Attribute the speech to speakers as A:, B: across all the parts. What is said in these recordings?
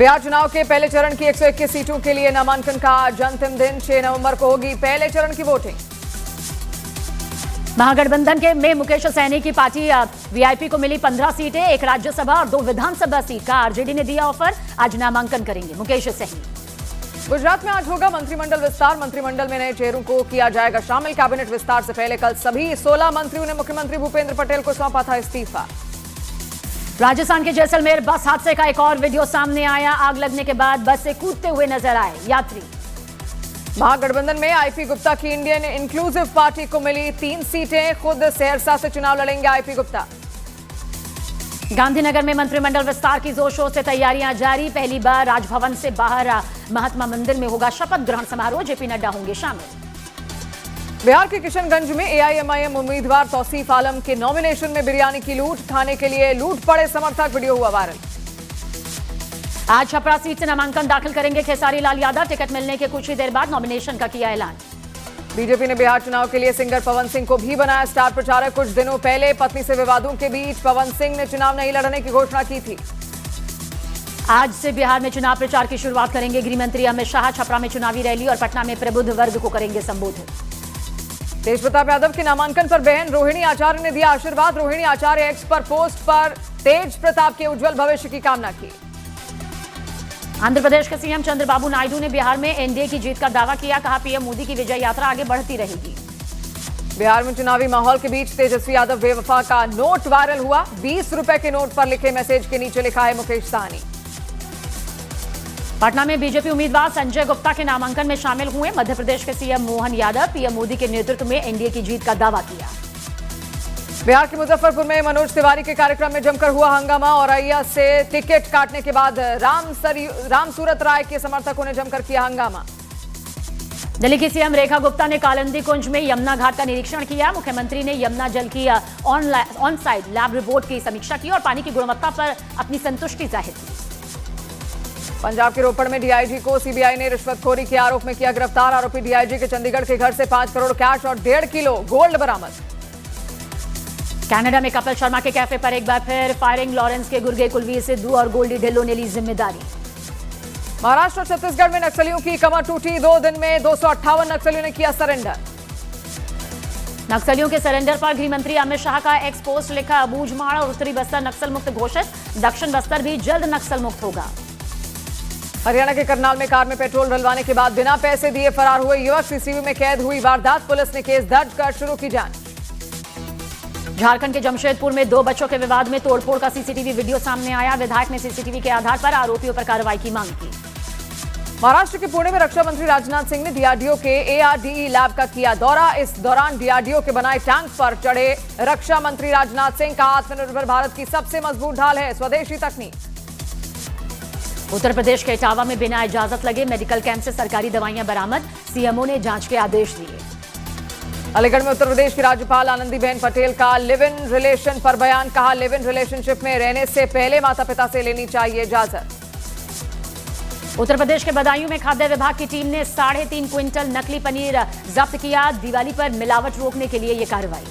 A: बिहार चुनाव के पहले चरण की 121 सीटों के लिए नामांकन का आज अंतिम दिन। 6 नवंबर को होगी पहले चरण की वोटिंग।
B: महागठबंधन के में मुकेश सहनी की पार्टी वीआईपी को मिली 15 सीटें, एक राज्यसभा और 2 विधानसभा सीट का आरजेडी ने दिया ऑफर। आज नामांकन करेंगे मुकेश सहनी।
A: गुजरात में आज होगा मंत्रिमंडल विस्तार। मंत्रिमंडल में नए चेहरों को किया जाएगा शामिल। कैबिनेट विस्तार से पहले कल सभी 16 मंत्रियों ने मुख्यमंत्री भूपेंद्र पटेल को सौंपा था इस्तीफा।
B: राजस्थान के जैसलमेर बस हादसे का एक और वीडियो सामने आया। आग लगने के बाद बस से कूदते हुए नजर आए यात्री।
A: महागठबंधन में आईपी गुप्ता की इंडियन इंक्लूसिव पार्टी को मिली 3 सीटें। खुद सहरसा से चुनाव लड़ेंगे आईपी गुप्ता।
B: गांधीनगर में मंत्रिमंडल विस्तार की जोर शोर से तैयारियां जारी। पहली बार राजभवन से बाहर महात्मा मंदिर में होगा शपथ ग्रहण समारोह। जेपी नड्डा होंगे शामिल।
A: बिहार के किशनगंज में एआईएमआईएम उम्मीदवार तौसीफ आलम के नॉमिनेशन में बिरयानी की लूट। खाने के लिए लूट पड़े समर्थक, वीडियो हुआ वायरल।
B: आज छपरा सीट से नामांकन दाखिल करेंगे खेसारी लाल यादव। टिकट मिलने के कुछ ही देर बाद नॉमिनेशन का किया ऐलान।
A: बीजेपी ने बिहार चुनाव के लिए सिंगर पवन सिंह को भी बनाया स्टार प्रचारक। कुछ दिनों पहले पत्नी से विवादों के बीच पवन सिंह ने चुनाव नहीं लड़ने की घोषणा की थी।
B: आज से बिहार में चुनाव प्रचार की शुरुआत करेंगे गृह मंत्री अमित शाह। छपरा में चुनावी रैली और पटना में प्रबुद्ध वर्ग को करेंगे संबोधित।
A: तेज प्रताप यादव के नामांकन पर बहन रोहिणी आचार्य ने दिया आशीर्वाद। रोहिणी आचार्य एक्स पर पोस्ट पर तेज प्रताप के उज्जवल भविष्य की कामना की।
B: आंध्र प्रदेश के सीएम चंद्रबाबू नायडू ने बिहार में एनडीए की जीत का दावा किया। कहा पीएम मोदी की विजय यात्रा आगे बढ़ती रहेगी।
A: बिहार में चुनावी माहौल के बीच तेजस्वी यादव बेवफा का नोट वायरल हुआ। 20 रुपए के नोट पर लिखे मैसेज के नीचे लिखा है मुकेश सहनी।
B: पटना में बीजेपी उम्मीदवार संजय गुप्ता के नामांकन में शामिल हुए। मध्य प्रदेश के सीएम मोहन यादव पीएम मोदी के नेतृत्व में एनडीए की जीत का दावा किया।
A: बिहार के मुजफ्फरपुर में मनोज तिवारी के कार्यक्रम में जमकर हुआ हंगामा। औरैया से टिकट काटने के बाद राम सूरत राय के समर्थकों ने जमकर किया हंगामा।
B: दिल्ली की सीएम रेखा गुप्ता ने कालिंदी कुंज में यमुना घाट का निरीक्षण किया। मुख्यमंत्री ने यमुना जल की ऑन साइट लैब रिपोर्ट की समीक्षा की और पानी की गुणवत्ता पर अपनी संतुष्टि जाहिर की।
A: पंजाब के रोपड़ में डीआईजी को सीबीआई ने रिश्वतखोरी के आरोप में किया गिरफ्तार। आरोपी डीआईजी के चंडीगढ़ के घर से 5 करोड़ कैश और 1.5 किलो गोल्ड बरामद।
B: कनाडा में कपिल शर्मा के कैफे पर एक बार फिर फायरिंग। लॉरेंस के गुर्गे, कुलवीर सिद्धू और गोल्डी ढिल्लों ने ली जिम्मेदारी।
A: महाराष्ट्र और छत्तीसगढ़ में नक्सलियों की कमर टूटी। 2 दिन में 258 नक्सलियों ने किया सरेंडर।
B: नक्सलियों के सरेंडर पर गृह मंत्री अमित शाह का एक्स पोस्ट लिखा। अबूझमाड़ और उत्तरी बस्तर नक्सल मुक्त घोषित। दक्षिण बस्तर भी जल्द नक्सल मुक्त होगा।
A: हरियाणा के करनाल में कार में पेट्रोल डलवाने के बाद बिना पैसे दिए फरार हुए युवक। सीसीटीवी में कैद हुई वारदात। पुलिस ने केस दर्ज कर शुरू की जांच। झारखंड के जमशेदपुर में 2 बच्चों के विवाद में तोड़फोड़ का सीसीटीवी वीडियो सामने आया। विधायक ने सीसीटीवी के आधार पर आरोपियों पर कार्रवाई की मांग की। महाराष्ट्र के पुणे में रक्षा मंत्री राजनाथ सिंह ने डीआरडीओ के एआरडीई लैब का किया दौरा। इस दौरान डीआरडीओ के बनाए टैंक पर चढ़े रक्षा मंत्री राजनाथ सिंह का आत्मनिर्भर भारत की सबसे मजबूत ढाल है स्वदेशी तकनीक।
B: उत्तर प्रदेश के इटावा में बिना इजाजत लगे मेडिकल कैंप से सरकारी दवाइयां बरामद। सीएमओ ने जांच के आदेश दिए।
A: अलीगढ़ में उत्तर प्रदेश की राज्यपाल आनंदीबेन पटेल का लिव इन रिलेशन पर बयान। कहा लिव इन रिलेशनशिप में रहने से पहले माता पिता से लेनी चाहिए इजाजत।
B: उत्तर प्रदेश के बदायूं में खाद्य विभाग की टीम ने 3.5 क्विंटल नकली पनीर जब्त किया। दिवाली पर मिलावट रोकने के लिए यह कार्रवाई।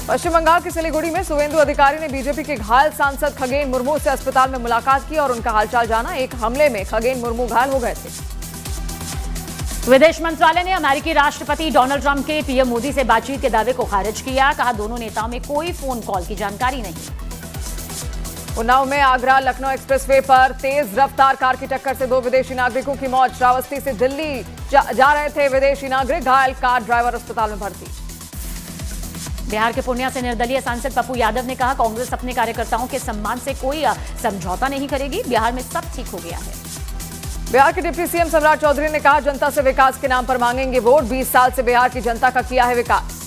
A: पश्चिम बंगाल के सिलीगुड़ी में सुवेंदु अधिकारी ने बीजेपी के घायल सांसद खगेन मुर्मू से अस्पताल में मुलाकात की और उनका हालचाल जाना। एक हमले में खगेन मुर्मू घायल हो गए थे।
B: विदेश मंत्रालय ने अमेरिकी राष्ट्रपति डोनाल्ड ट्रंप के पीएम मोदी से बातचीत के दावे को खारिज किया। कहा दोनों नेताओं में कोई फोन कॉल की जानकारी नहीं।
A: उन्नाव में आगरा लखनऊ एक्सप्रेसवे पर तेज रफ्तार कार की टक्कर से 2 विदेशी नागरिकों की मौत। श्रावस्ती से दिल्ली जा रहे थे विदेशी नागरिक। घायल कार ड्राइवर अस्पताल में भर्ती। बिहार के पूर्णिया से निर्दलीय सांसद पप्पू यादव ने कहा कांग्रेस अपने कार्यकर्ताओं के सम्मान से कोई समझौता नहीं करेगी। बिहार में सब ठीक हो गया है। बिहार के डिप्टी सीएम सम्राट चौधरी ने कहा जनता से विकास के नाम पर मांगेंगे वोट। 20 साल से बिहार की जनता का किया है विकास।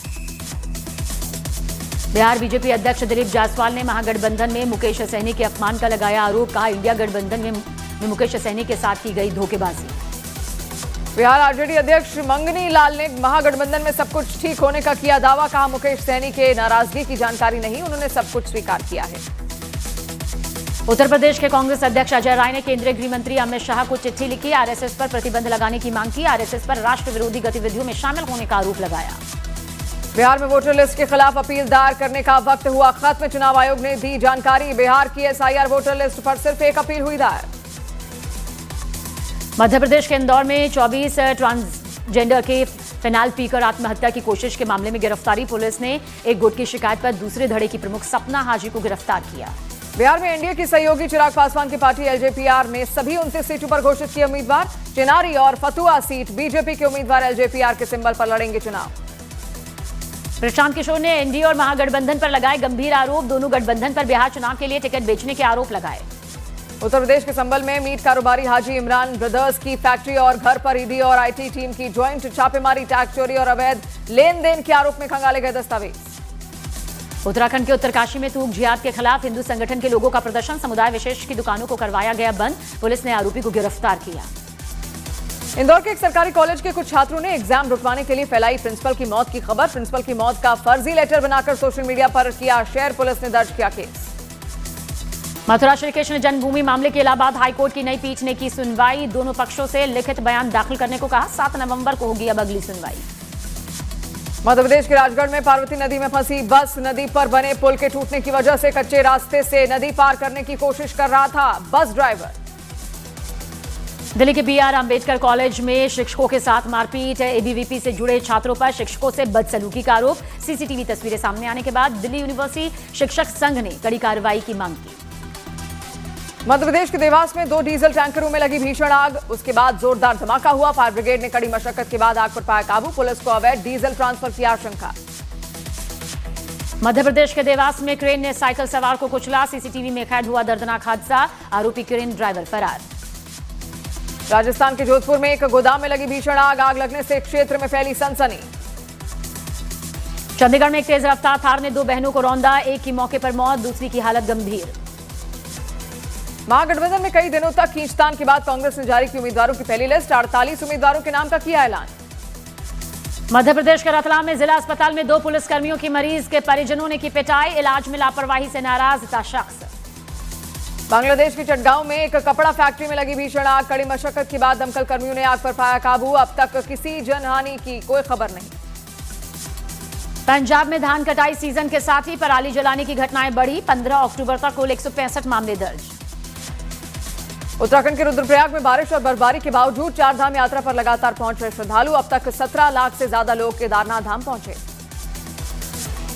A: बिहार बीजेपी अध्यक्ष दिलीप जायसवाल ने महागठबंधन में मुकेश सहनी के अपमान का लगाया आरोप। कहा इंडिया गठबंधन में मुकेश सहनी के साथ की गई धोखेबाजी। बिहार आरजेडी अध्यक्ष मंगनी लाल ने महागठबंधन में सब कुछ ठीक होने का किया दावा। कहा मुकेश सहनी के नाराजगी की जानकारी नहीं, उन्होंने सब कुछ स्वीकार किया है। उत्तर प्रदेश के कांग्रेस अध्यक्ष अजय राय ने केंद्रीय गृह मंत्री अमित शाह को चिट्ठी लिखी। आरएसएस पर प्रतिबंध लगाने की मांग की। आरएसएस पर राष्ट्र विरोधी गतिविधियों में शामिल होने का आरोप लगाया। बिहार में वोटर लिस्ट के खिलाफ अपील दायर करने का वक्त हुआ खत्म। चुनाव आयोग ने दी जानकारी। बिहार की एसआईआर वोटर लिस्ट पर सिर्फ एक अपील हुई दायर।
B: मध्य प्रदेश के इंदौर में 24 ट्रांसजेंडर के फिनाइल पीकर आत्महत्या की कोशिश के मामले में गिरफ्तारी। पुलिस ने एक गुट की शिकायत पर दूसरे धड़े की प्रमुख सपना हाजी को गिरफ्तार किया।
A: बिहार में एनडीए की सहयोगी चिराग पासवान की पार्टी एलजेपीआर ने सभी 29 सीटों पर घोषित किए उम्मीदवार। चिनारी और फतुआ सीट बीजेपी के उम्मीदवार एलजेपीआर के सिंबल पर लड़ेंगे चुनाव।
B: प्रशांत किशोर ने एनडीए और महागठबंधन पर लगाए गंभीर आरोप। दोनों गठबंधन पर बिहार चुनाव के लिए टिकट बेचने के आरोप लगाए।
A: उत्तर प्रदेश के संभल में मीट कारोबारी हाजी इमरान ब्रदर्स की फैक्ट्री और घर पर ईडी और आईटी टीम की ज्वाइंट छापेमारी। टैक्स चोरी और अवैध लेन देन के आरोप में खंगाले गए दस्तावेज।
B: उत्तराखंड के उत्तरकाशी में थूक जिहाद के खिलाफ हिंदू संगठन के लोगों का प्रदर्शन। समुदाय विशेष की दुकानों को करवाया गया बंद। पुलिस ने आरोपी को गिरफ्तार किया।
A: इंदौर के एक सरकारी कॉलेज के कुछ छात्रों ने एग्जाम रुकवाने के लिए फैलाई प्रिंसिपल की मौत की खबर। प्रिंसिपल की मौत का फर्जी लेटर बनाकर सोशल मीडिया पर किया शेयर। पुलिस ने दर्ज किया केस।
B: मथुरा श्री कृष्ण जन्मभूमि मामले के इलाहाबाद हाईकोर्ट की नई पीठ ने की सुनवाई। दोनों पक्षों से लिखित बयान दाखिल करने को कहा। 7 नवंबर को होगी अब अगली सुनवाई।
A: मध्य प्रदेश के राजगढ़ में पार्वती नदी में फंसी बस। नदी पर बने पुल के टूटने की वजह से कच्चे रास्ते से नदी पार करने की कोशिश कर रहा था बस ड्राइवर।
B: दिल्ली के BR अंबेडकर कॉलेज में शिक्षकों के साथ मारपीट। एबीवीपी से जुड़े छात्रों पर शिक्षकों से बदसलूकी का आरोप। सीसीटीवी तस्वीरें सामने आने के बाद दिल्ली यूनिवर्सिटी शिक्षक संघ ने कड़ी कार्रवाई की मांग की।
A: मध्य प्रदेश के देवास में 2 डीजल टैंकरों में लगी भीषण आग। उसके बाद जोरदार धमाका हुआ। फायर ब्रिगेड ने कड़ी मशक्कत के बाद आग पर पाया काबू। पुलिस को अवैध डीजल ट्रांसफर की आशंका।
B: मध्य प्रदेश के देवास में क्रेन ने साइकिल सवार को कुचला। सीसीटीवी में कैद हुआ दर्दनाक हादसा। आरोपी क्रेन ड्राइवर फरार।
A: राजस्थान के जोधपुर में एक गोदाम में लगी भीषण आग। आग लगने से क्षेत्र में फैली सनसनी।
B: चंडीगढ़ में एक तेज रफ्तार थार ने 2 बहनों को रौंदा। एक की मौके पर मौत, दूसरी की हालत गंभीर।
A: महागठबंधन में कई दिनों तक खींचतान के बाद कांग्रेस ने जारी की उम्मीदवारों की पहली लिस्ट। 48 उम्मीदवारों के नाम का किया ऐलान।
B: मध्य प्रदेश के रतलाम में जिला अस्पताल में 2 पुलिसकर्मियों की मरीज के परिजनों ने की पिटाई। इलाज में लापरवाही से नाराज था शख्स।
A: बांग्लादेश के चटगांव में एक कपड़ा फैक्ट्री में लगी भीषण आग। कड़ी मशक्कत के बाद दमकल कर्मियों ने आग पर पाया काबू। अब तक किसी जनहानि की कोई खबर नहीं।
B: पंजाब में धान कटाई सीजन के साथ ही पराली जलाने की घटनाएं बढ़ी। 15 अक्टूबर तक कुल 165 मामले दर्ज।
A: उत्तराखंड के रुद्रप्रयाग में बारिश और बर्फबारी के बावजूद 4 धाम यात्रा पर लगातार पहुंच रहे श्रद्धालु। अब तक 17 लाख से ज्यादा लोग केदारनाथ धाम पहुंचे।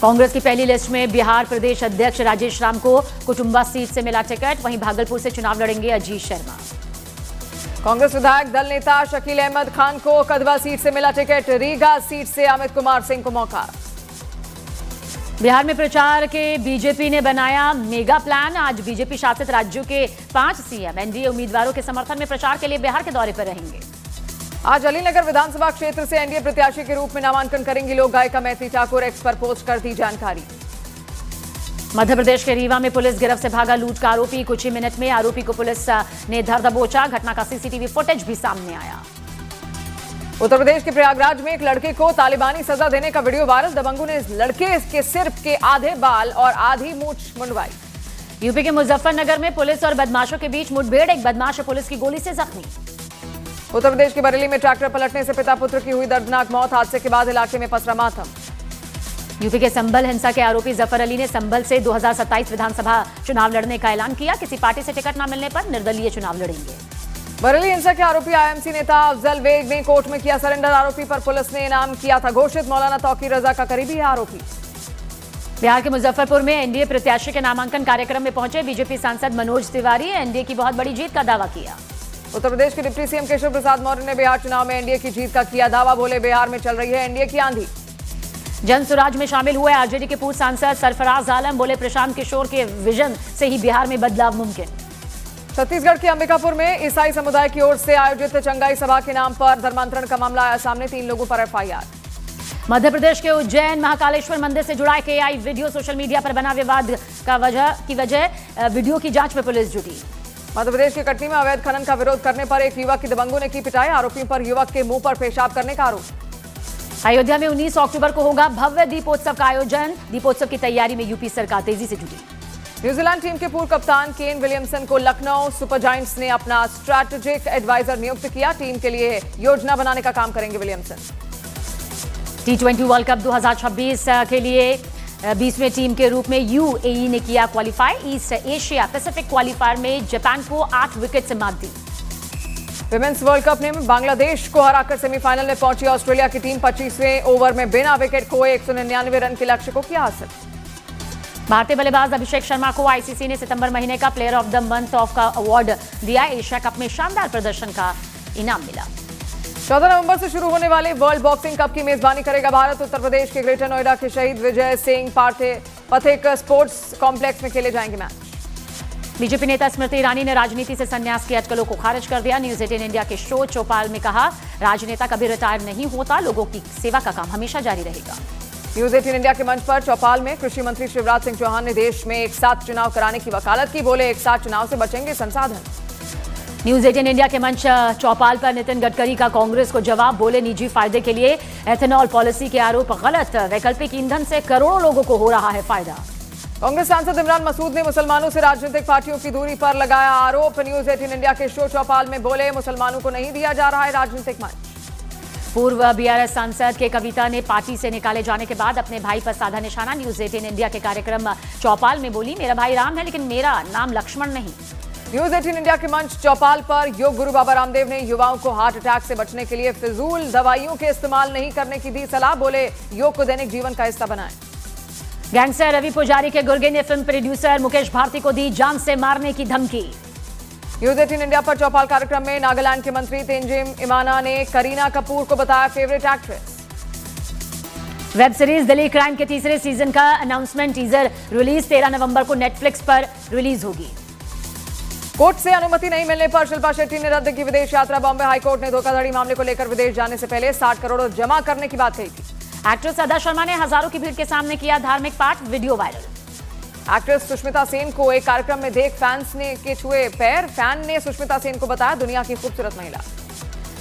B: कांग्रेस की पहली लिस्ट में बिहार प्रदेश अध्यक्ष राजेश राम को कुटुंबा सीट से मिला टिकट। वहीं भागलपुर से चुनाव लड़ेंगे अजीत शर्मा।
A: कांग्रेस विधायक दल नेता शकील अहमद खान को कदवा सीट से मिला टिकट। रीगा सीट से अमित कुमार सिंह को मौका।
B: बिहार में प्रचार के बीजेपी ने बनाया मेगा प्लान। आज बीजेपी शासित राज्यों के 5 सीएम एनडीए उम्मीदवारों के समर्थन में प्रचार के लिए बिहार के दौरे पर रहेंगे।
A: आज अलीनगर विधानसभा क्षेत्र से एनडीए प्रत्याशी के रूप में नामांकन करेंगी लोक गायिका मैथिली ठाकुर। एक्स पर पोस्ट कर दी जानकारी।
B: मध्य प्रदेश के रीवा में पुलिस गिरफ्त से भागा लूट का आरोपी। कुछ ही मिनट में आरोपी को पुलिस ने धर दबोचा। घटना का सीसीटीवी फुटेज भी सामने आया।
A: उत्तर प्रदेश के प्रयागराज में एक लड़के को तालिबानी सजा देने का वीडियो वायरल। दबंगों ने इस लड़के के सिर के आधे बाल और आधी मूंछ मुंडवाई।
B: यूपी के मुजफ्फरनगर में पुलिस और बदमाशों के बीच मुठभेड़। एक बदमाश पुलिस की गोली से जख्मी।
A: उत्तर प्रदेश के बरेली में ट्रैक्टर पलटने से पिता पुत्र की हुई दर्दनाक मौत। हादसे के बाद इलाके में पसरा मातम।
B: यूपी के संभल हिंसा के आरोपी जफर अली ने संभल से 2027 विधानसभा चुनाव लड़ने का ऐलान किया। किसी पार्टी से टिकट न मिलने पर निर्दलीय चुनाव लड़ेंगे।
A: बरेली हिंसा के आरोपी आईएमसी नेता अफजल बेग ने कोर्ट में किया सरेंडर। आरोपी पर पुलिस ने इनाम किया था घोषित। मौलाना तौकीर रजा का करीबी है आरोपी।
B: बिहार के मुजफ्फरपुर में एनडीए प्रत्याशी के नामांकन कार्यक्रम में पहुंचे बीजेपी सांसद मनोज तिवारी। एनडीए की बहुत बड़ी जीत का दावा किया।
A: उत्तर प्रदेश के डिप्टी सीएम केशव प्रसाद मौर्य ने बिहार चुनाव में एनडीए की जीत का किया दावा। बोले बिहार में चल रही है एनडीए की आंधी।
B: जन सुराज में शामिल हुए आरजेडी के पूर्व सांसद सरफराज आलम। बोले प्रशांत किशोर के विजन से ही बिहार में बदलाव मुमकिन।
A: छत्तीसगढ़ के अंबिकापुर में ईसाई समुदाय की ओर से आयोजित चंगाई सभा के नाम पर धर्मांतरण का मामला आया सामने। 3 लोगों पर एफआईआर।
B: मध्य प्रदेश के उज्जैन महाकालेश्वर मंदिर से जुड़ा केआई वीडियो सोशल मीडिया पर बना विवाद की वजह वीडियो की जांच में पुलिस जुटी।
A: मध्य प्रदेश के कटनी में अवैध खनन का विरोध करने पर एक युवक की दबंगों ने की पिटाई। आरोपियों पर युवक के मुंह पर पेशाब करने का आरोप।
B: अयोध्या में 19 अक्टूबर को होगा भव्य दीपोत्सव का आयोजन। दीपोत्सव की तैयारी में यूपी सरकार तेजी से जुटी।
A: न्यूजीलैंड टीम के पूर्व कप्तान केन विलियमसन को लखनऊ सुपर जायंट्स ने अपना स्ट्रैटेजिक एडवाइजर नियुक्त किया। टीम के लिए योजना बनाने का काम करेंगे विलियमसन।
B: T20 वर्ल्ड कप 2026 के लिए 20वें टीम के रूप में यूएई ने किया qualify. East Asia Pacific qualifier में जापान को 8 विकेट से मात दी।
C: विमेंस वर्ल्ड कप में बांग्लादेश को हराकर सेमीफाइनल में पहुंची ऑस्ट्रेलिया की टीम 25वें ओवर में बिना विकेट खोए 199 रन के लक्ष्य को किया हासिल।
B: भारतीय बल्लेबाज अभिषेक शर्मा को आईसीसी ने सितंबर महीने का player of the month of का अवार्ड दिया। एशिया कप में शानदार प्रदर्शन का इनाम मिला।
C: 14 नवंबर से शुरू होने वाले वर्ल्ड बॉक्सिंग कप की मेजबानी करेगा भारत। उत्तर प्रदेश के ग्रेटर नोएडा के शहीद विजय सिंह पथिक स्पोर्ट्स कॉम्प्लेक्स में खेले जाएंगे मैच।
B: बीजेपी नेता स्मृति ईरानी ने राजनीति से संन्यास की अटकलों को खारिज कर दिया। न्यूज 18 इंडिया के शो चौपाल में कहा, राजनेता कभी रिटायर नहीं होता, लोगों की सेवा का काम हमेशा जारी रहेगा।
C: न्यूज 18 इंडिया के मंच पर चौपाल में कृषि मंत्री शिवराज सिंह चौहान ने देश में एक साथ चुनाव कराने की वकालत की। बोले, एक साथ चुनाव से बचेंगे संसाधन।
B: न्यूज 18 इंडिया के मंच चौपाल पर नितिन गडकरी का कांग्रेस को जवाब। बोले, निजी फायदे के लिए एथेनॉल पॉलिसी के आरोप गलत। वैकल्पिक ईंधन से करोड़ों लोगों को हो रहा है फायदा।
C: कांग्रेस सांसद इमरान मसूद ने मुसलमानों से राजनीतिक पार्टियों की दूरी पर लगाया आरोप। न्यूज 18 इंडिया के शो चौपाल में बोले, मुसलमानों को नहीं दिया जा रहा है राजनीतिक मंच।
B: पूर्व बीआरएस सांसद के कविता ने पार्टी से निकाले जाने के बाद अपने भाई पर साधा निशाना। न्यूज 18 इंडिया के कार्यक्रम चौपाल में बोली, मेरा भाई राम है लेकिन मेरा नाम लक्ष्मण नहीं।
C: न्यूज 18 इंडिया के मंच चौपाल पर योग गुरु बाबा रामदेव ने युवाओं को हार्ट अटैक से बचने के लिए फिजूल दवाइयों के इस्तेमाल नहीं करने की दी सलाह। बोले, योग को दैनिक जीवन का हिस्सा बनाएं।
B: गैंगस्टर रवि पुजारी के गुर्गे ने फिल्म प्रोड्यूसर मुकेश भारती को दी जान से मारने की धमकी।
C: न्यूज 18 इंडिया पर चौपाल कार्यक्रम में नागालैंड के मंत्री तेंजिम इमाना ने करीना कपूर को बताया favourite actress.
B: Web series Delhi crime के तीसरे सीजन का अनाउंसमेंट टीजर रिलीज 13 नवंबर को नेटफ्लिक्स पर रिलीज होगी।
C: कोर्ट से अनुमति नहीं मिलने पर शिल्पा शेट्टी ने रद्द की विदेश यात्रा। बॉम्बे हाईकोर्ट ने धोखाधड़ी मामले को लेकर विदेश जाने से पहले 60 करोड़ जमा करने की बात कही थी।
B: एक्ट्रेस अदा शर्मा ने हजारों की भीड़ के सामने किया धार्मिक पाठ, video viral.
C: Actress Sushmita Sen को एक कार्यक्रम में देख फैंस ने के छुए पैर। फैन ने सुष्मिता सेन को बताया दुनिया की खूबसूरत महिला।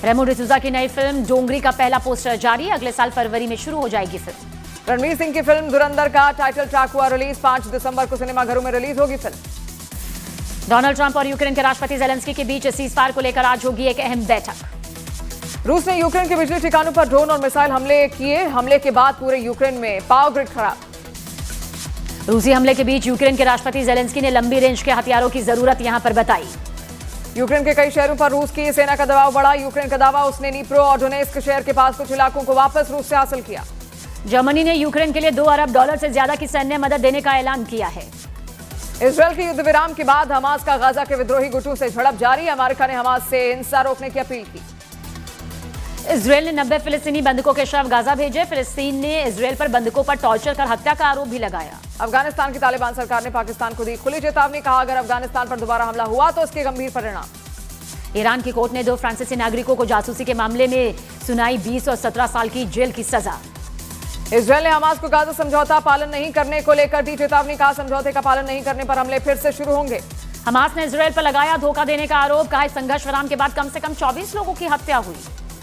B: रेमो डिसूजा की नई फिल्म डोंगरी का पहला पोस्टर जारी। अगले साल फरवरी में शुरू हो जाएगी फिल्म।
C: रणवीर सिंह की फिल्म धुरंधर का टाइटल ट्रैक हुआ रिलीज। 5 दिसंबर को सिनेमाघरों में रिलीज होगी फिल्म।
B: डोनाल्ड ट्रंप और यूक्रेन के राष्ट्रपति जेलेंस्की के बीच सीजफायर को लेकर आज होगी एक अहम बैठक।
C: रूस ने यूक्रेन के बिजली ठिकानों पर ड्रोन और मिसाइल हमले किए। हमले के बाद पूरे यूक्रेन में पावर ग्रिड खराब।
B: रूसी हमले के बीच यूक्रेन के राष्ट्रपति जेलेंस्की ने लंबी रेंज के हथियारों की जरूरत यहां पर बताई।
C: यूक्रेन के कई शहरों पर रूस की सेना का दबाव बढ़ा। यूक्रेन का दावा, उसने नीप्रो और डोनेस्क शहर के पास कुछ इलाकों को वापस रूस से हासिल किया।
B: जर्मनी ने यूक्रेन के लिए $2 अरब से ज्यादा की सैन्य मदद देने का ऐलान किया है।
C: इजरायल के युद्ध विराम के बाद हमास का गाजा के विद्रोही गुटों से झड़प जारी। अमेरिका ने हमास से हिंसा रोकने की अपील की।
B: इजरायल ने 90 फिलिस्तीनी बंधकों के शव गाजा भेजे। फिलिस्तीन ने इजरायल पर बंधकों पर टॉर्चर कर हत्या का आरोप भी लगाया।
C: अफगानिस्तान की तालिबान सरकार ने पाकिस्तान को दी खुली चेतावनी। कहा, अगर अफगानिस्तान पर दोबारा हमला हुआ तो उसके गंभीर परिणाम।
B: ईरान की कोर्ट ने 2 फ्रांसीसी नागरिकों को जासूसी के मामले में सुनाई 20 और 17 साल की जेल की सजा।
C: इजरायल ने हमास को गाजा समझौता पालन नहीं करने को लेकर दी चेतावनी। कहा, समझौते का पालन नहीं करने पर हमले फिर से शुरू होंगे।
B: हमास ने इजरायल पर लगाया धोखा देने का आरोप। कहा, संघर्ष विराम के बाद कम से कम 24 लोगों की हत्या हुई।